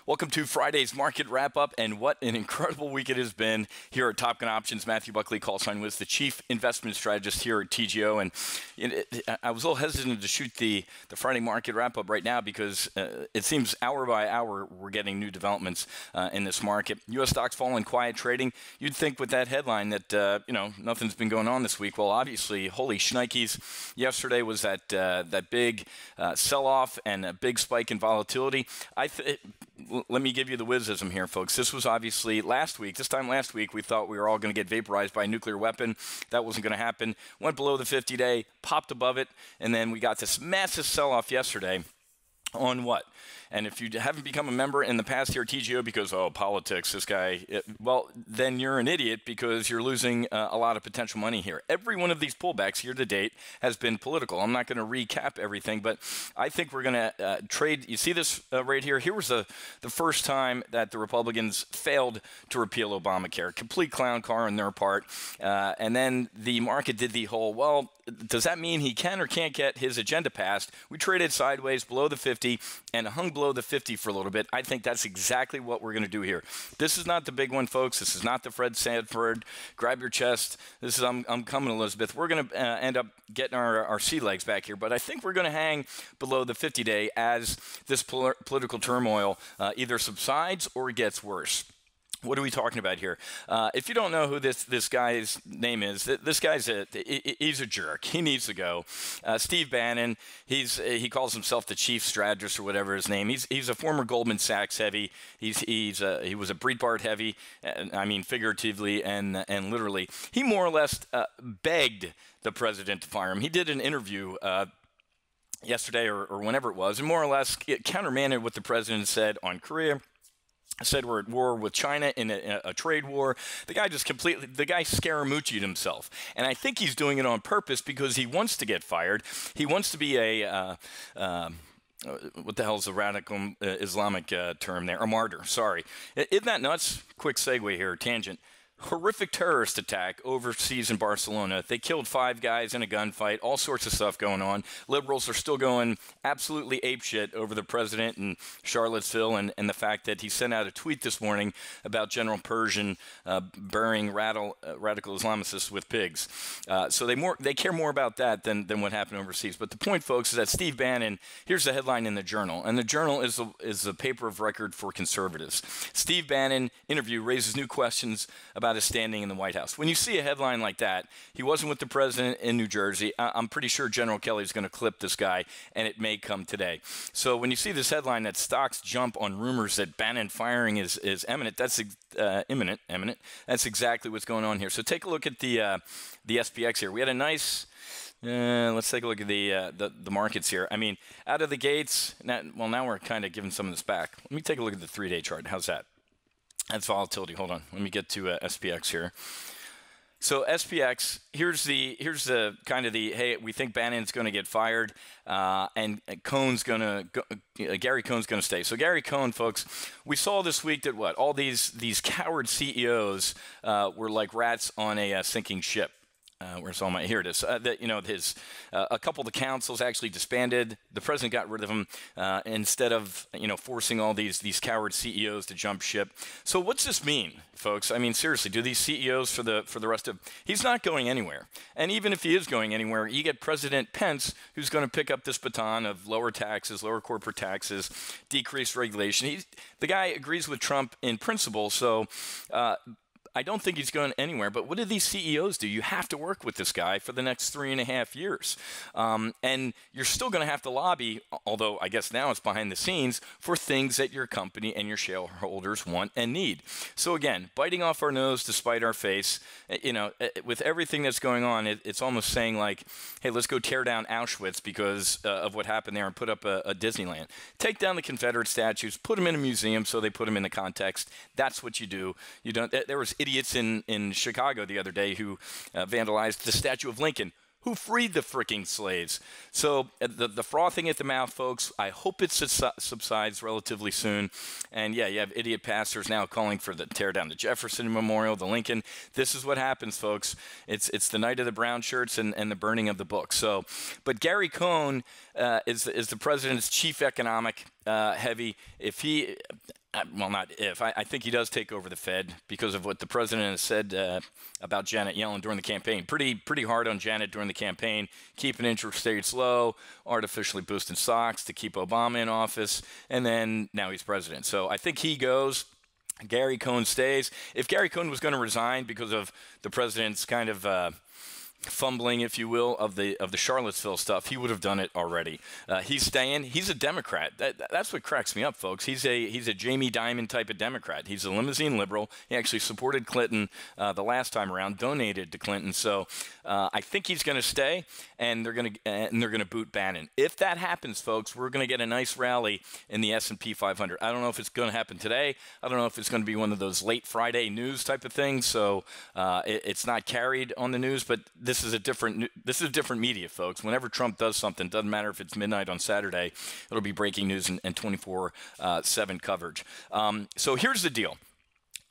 Welcome to Friday's market wrap-up, and what an incredible week it has been here at Top Gun Options. Matthew Buckley, call sign Wiz, the Chief Investment Strategist here at TGO, and I was a little hesitant to shoot the Friday market wrap-up right now because it seems hour by hour we're getting new developments in this market. U.S. stocks falling, quiet trading. You'd think with that headline that nothing's been going on this week. Well, obviously, holy shnikes! Yesterday was that big sell-off and a big spike in volatility. Let me give you the wisdom here, folks. This was obviously this time last week, we thought we were all going to get vaporized by a nuclear weapon. That wasn't going to happen. Went below the 50-day, popped above it, and then we got this massive sell-off yesterday on what? And if you haven't become a member in the past here at TGO because, politics, this guy, well, then you're an idiot because you're losing a lot of potential money here. Every one of these pullbacks year to date has been political. I'm not going to recap everything, but I think we're going to trade. You see this right here? Here was the first time that the Republicans failed to repeal Obamacare. Complete clown car on their part. And then the market did the whole, well, does that mean he can or can't get his agenda passed? We traded sideways below the 50 and hung below the 50 for a little bit. I think that's exactly what we're going to do here. This is not the big one, folks. This is not the Fred Sanford. Grab your chest. This is I'm coming, Elizabeth. We're going to end up getting our sea legs back here, but I think we're going to hang below the 50-day as this political turmoil either subsides or gets worse. What are we talking about here? If you don't know who this guy's name is, this guy's he's a jerk. He needs to go. Steve Bannon, he calls himself the chief strategist or whatever his name. He's a former Goldman Sachs heavy. He was a Breitbart heavy. I mean figuratively and literally. He more or less begged the president to fire him. He did an interview yesterday or whenever it was, and more or less countermanded what the president said on Korea. Said we're at war with China in a trade war. The guy Scaramucci'd himself. And I think he's doing it on purpose because he wants to get fired. He wants to be what the hell is the radical Islamic term there? A martyr, sorry. Isn't that nuts? Quick segue here, tangent. Horrific terrorist attack overseas in Barcelona. They killed 5 guys in a gunfight, all sorts of stuff going on. Liberals are still going absolutely apeshit over the president in Charlottesville and the fact that he sent out a tweet this morning about General Pershing burying radical Islamicists with pigs. So they care more about that than what happened overseas. But the point, folks, is that Steve Bannon, here's the headline in the Journal, and the Journal is the paper of record for conservatives. Steve Bannon interview raises new questions about his standing in the White House. When you see a headline like that, he wasn't with the president in New Jersey. I'm pretty sure General Kelly is going to clip this guy, and it may come today. So when you see this headline that stocks jump on rumors that Bannon firing is imminent, that's imminent. That's exactly what's going on here. So take a look at the SPX here. We had a nice. Let's take a look at the markets here. I mean, out of the gates. Now we're kind of giving some of this back. Let me take a look at the 3-day chart. How's that? That's volatility. Hold on. Let me get to SPX here. So SPX, here's the kind of hey, we think Bannon's going to get fired, and Cohn's going to Gary Cohn's going to stay. So Gary Cohn, folks, we saw this week that all these coward CEOs were like rats on a sinking ship. Where's all my? Here it is. A couple of the councils actually disbanded. The president got rid of them instead of forcing all these coward CEOs to jump ship. So what's this mean, folks? I mean, seriously, do these CEOs for the rest of? He's not going anywhere. And even if he is going anywhere, you get President Pence, who's going to pick up this baton of lower taxes, lower corporate taxes, decreased regulation. The guy agrees with Trump in principle. So. I don't think he's going anywhere, but what do these CEOs do? You have to work with this guy for the next 3.5 years. And you're still going to have to lobby, although I guess now it's behind the scenes, for things that your company and your shareholders want and need. So again, biting off our nose to spite our face, with everything that's going on, it's almost saying like, hey, let's go tear down Auschwitz because of what happened there and put up a Disneyland. Take down the Confederate statues, put them in a museum so they put them in the context. That's what you do. You don't. There was idiots in Chicago the other day who vandalized the statue of Lincoln. who freed the freaking slaves. So the frothing at the mouth, folks, I hope it subsides relatively soon. And yeah, you have idiot pastors now calling for the tear down the Jefferson Memorial, the Lincoln. This is what happens, folks. It's the night of the brown shirts and the burning of the book. So, but Gary Cohn is the president's chief economic heavy. If he... well, not if. I think he does take over the Fed because of what the president has said about Janet Yellen during the campaign. Pretty hard on Janet during the campaign, keeping interest rates low, artificially boosting stocks to keep Obama in office, and then now he's president. So I think he goes. Gary Cohn stays. If Gary Cohn was going to resign because of the president's kind of fumbling, if you will, of the Charlottesville stuff, he would have done it already. He's staying. He's a Democrat. That's what cracks me up, folks. He's a Jamie Dimon type of Democrat. He's a limousine liberal. He actually supported Clinton the last time around, donated to Clinton. So I think he's going to stay, and they're going to boot Bannon. If that happens, folks, we're going to get a nice rally in the S&P 500. I don't know if it's going to happen today. I don't know if it's going to be one of those late Friday news type of things. So it's not carried on the news, but this is a different media, folks. Whenever Trump does something, doesn't matter if it's midnight on Saturday, it'll be breaking news and 24/7 coverage. So here's the deal.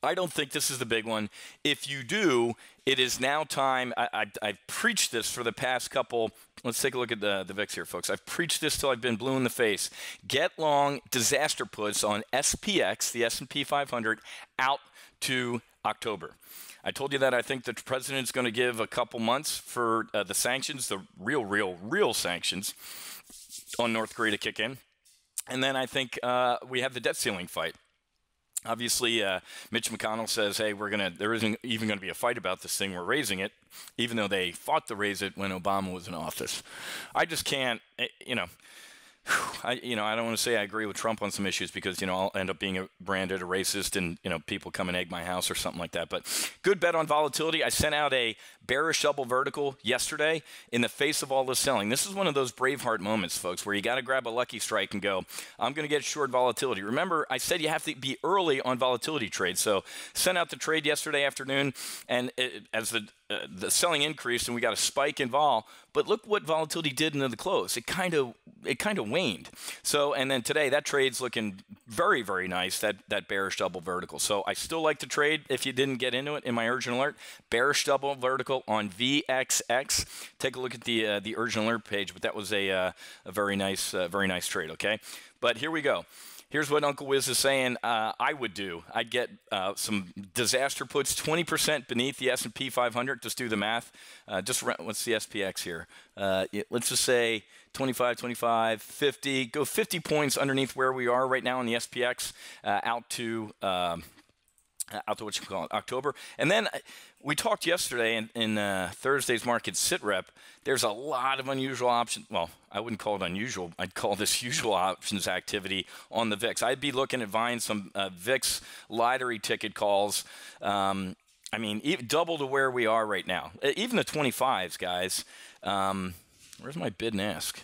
I don't think this is the big one. If you do, it is now time. I've preached this for the past couple. Let's take a look at the VIX here, folks. I've preached this till I've been blue in the face. Get long disaster puts on SPX, the S&P 500, out to October. I told you that I think the president's going to give a couple months for the sanctions, the real sanctions on North Korea to kick in. And then I think we have the debt ceiling fight. Obviously, Mitch McConnell says, hey, there isn't even going to be a fight about this thing. We're raising it, even though they fought to raise it when Obama was in office. I just can't, I don't want to say I agree with Trump on some issues because, I'll end up being branded a racist and, people come and egg my house or something like that. But good bet on volatility. I sent out a bearish double vertical yesterday in the face of all this selling. This is one of those Braveheart moments, folks, where you got to grab a lucky strike and go, I'm going to get short volatility. Remember, I said you have to be early on volatility trades. So sent out the trade yesterday afternoon, and as the selling increased and we got a spike in vol, but look what volatility did into the close. It kind of waned. So, and then today that trade's looking very, very nice, that bearish double vertical. So I still like to trade if you didn't get into it in my urgent alert. Bearish double vertical on VXX. Take a look at the urgent alert page, but that was a very nice trade, okay? But here we go. Here's what Uncle Wiz is saying I would do. I'd get some disaster puts 20% beneath the S&P 500. Just do the math. What's the SPX here? Let's just say 25, 25, 50. Go 50 points underneath where we are right now on the SPX out to what you call it, October. And then we talked yesterday in Thursday's market sit rep. There's a lot of unusual options. Well, I wouldn't call it unusual. I'd call this usual options activity on the VIX. I'd be looking at buying some VIX lottery ticket calls. Even double to where we are right now. Even the 25s, guys. Where's my bid and ask?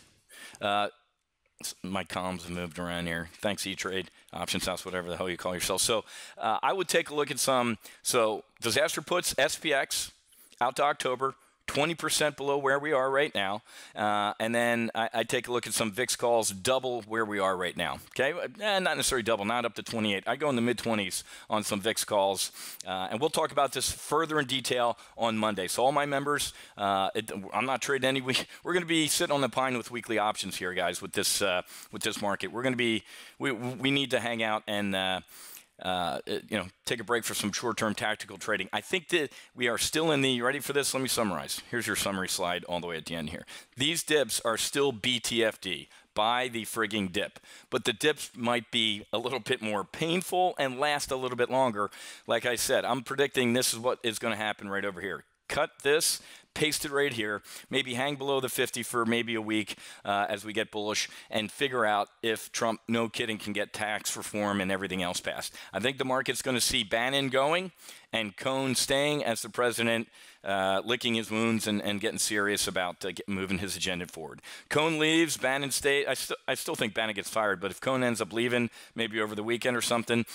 My columns have moved around here. Thanks, E-Trade, Options House, whatever the hell you call yourself. So I would take a look at some. So disaster puts, SPX, out to October, 20% below where we are right now. And then I'd take a look at some VIX calls, double where we are right now. Okay? Not necessarily double, not up to 28. I go in the mid-20s on some VIX calls. And we'll talk about this further in detail on Monday. So all my members, I'm not trading any week. We're going to be sitting on the pine with weekly options here, guys, with this market. We're going to be, we need to hang out and take a break for some short-term tactical trading. I think that we are still in the, you ready for this? Let me summarize. Here's your summary slide all the way at the end here. These dips are still BTFD, buy the frigging dip. But the dips might be a little bit more painful and last a little bit longer. Like I said, I'm predicting this is what is going to happen right over here. Cut this, paste it right here, maybe hang below the 50 for maybe a week as we get bullish and figure out if Trump, no kidding, can get tax reform and everything else passed. I think the market's going to see Bannon going and Cohn staying as the president, licking his wounds and getting serious about moving his agenda forward. Cohn leaves, Bannon stays. I still think Bannon gets fired, but if Cohn ends up leaving, maybe over the weekend or something,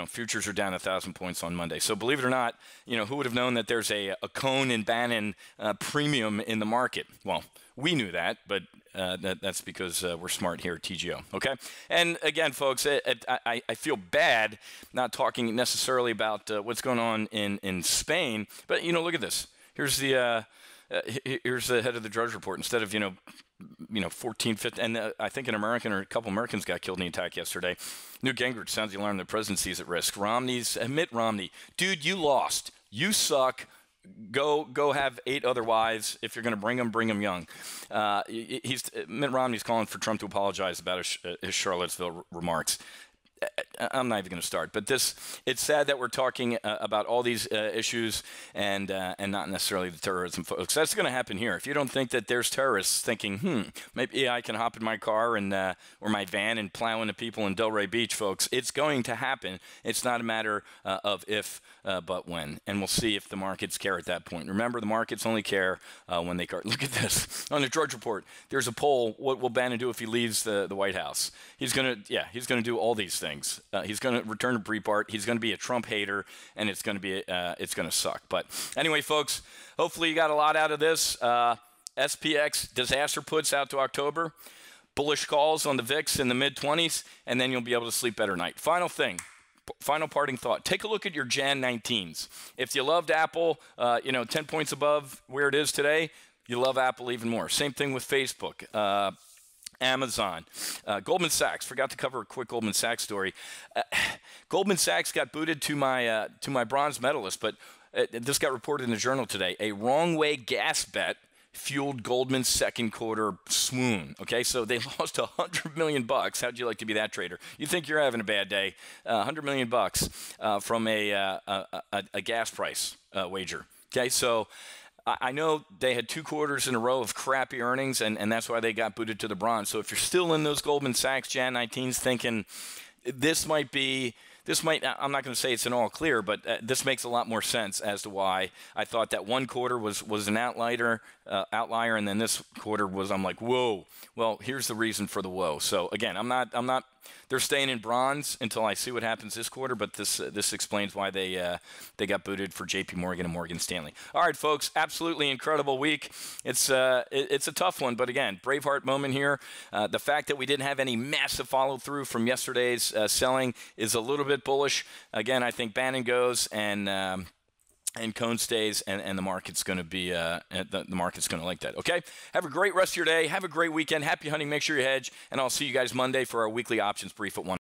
futures are down 1,000 points on Monday. So believe it or not, who would have known that there's a Cohn and Bannon premium in the market? Well, we knew that, but that's because we're smart here at TGO, okay? And again, folks, I feel bad not talking necessarily about what's going on in Spain, but, look at this. Here's the head of the Drudge Report. Instead of, 14, 15, and I think an American or a couple Americans got killed in the attack yesterday. Newt Gingrich sounds the alarm. The presidency's at risk. Mitt Romney, dude, you lost. You suck. Go have 8 other wives. If you're going to bring them young. Mitt Romney's calling for Trump to apologize about his Charlottesville remarks. I'm not even going to start, but it's sad that we're talking about all these issues and not necessarily the terrorism, folks. That's going to happen here. If you don't think that there's terrorists thinking, maybe I can hop in my car and or my van and plow into people in Delray Beach, folks, it's going to happen. It's not a matter of if, but when. And we'll see if the markets care at that point. Remember, the markets only care when they care. Look at this. On the Drudge Report, there's a poll. What will Bannon do if he leaves the White House? He's going to do all these things. He's going to return to Breitbart. He's going to be a Trump hater, and it's going to suck. But anyway, folks, hopefully you got a lot out of this. SPX disaster puts out to October. Bullish calls on the VIX in the mid-20s, and then you'll be able to sleep better night. Final parting thought. Take a look at your Jan 19s. If you loved Apple, 10 points above where it is today, you love Apple even more. Same thing with Facebook. Amazon, Goldman Sachs. Forgot to cover a quick Goldman Sachs story. Goldman Sachs got booted to my bronze medalist, but this got reported in the Journal today. A wrong way gas bet fueled Goldman's second quarter swoon. Okay, so they lost $100 million. How'd you like to be that trader? You think you're having a bad day? $100 million from a gas price wager. Okay, so I know they had 2 quarters in a row of crappy earnings, and that's why they got booted to the bronze. So if you're still in those Goldman Sachs Jan 19s thinking I'm not going to say it's an all clear, but this makes a lot more sense as to why I thought that one quarter was an outlier, and then this quarter I'm like, whoa. Well, here's the reason for the whoa. So again, I'm not. They're staying in bronze until I see what happens this quarter, but this explains why they got booted for J.P. Morgan and Morgan Stanley. All right, folks, absolutely incredible week. It's a tough one, but again, Braveheart moment here. The fact that we didn't have any massive follow through from yesterday's selling is a little bit bullish. Again, I think Bannon goes and Cohn stays, and the market's going to be the market's going to like that. Okay, have a great rest of your day. Have a great weekend. Happy hunting. Make sure you hedge, and I'll see you guys Monday for our weekly options brief at 1.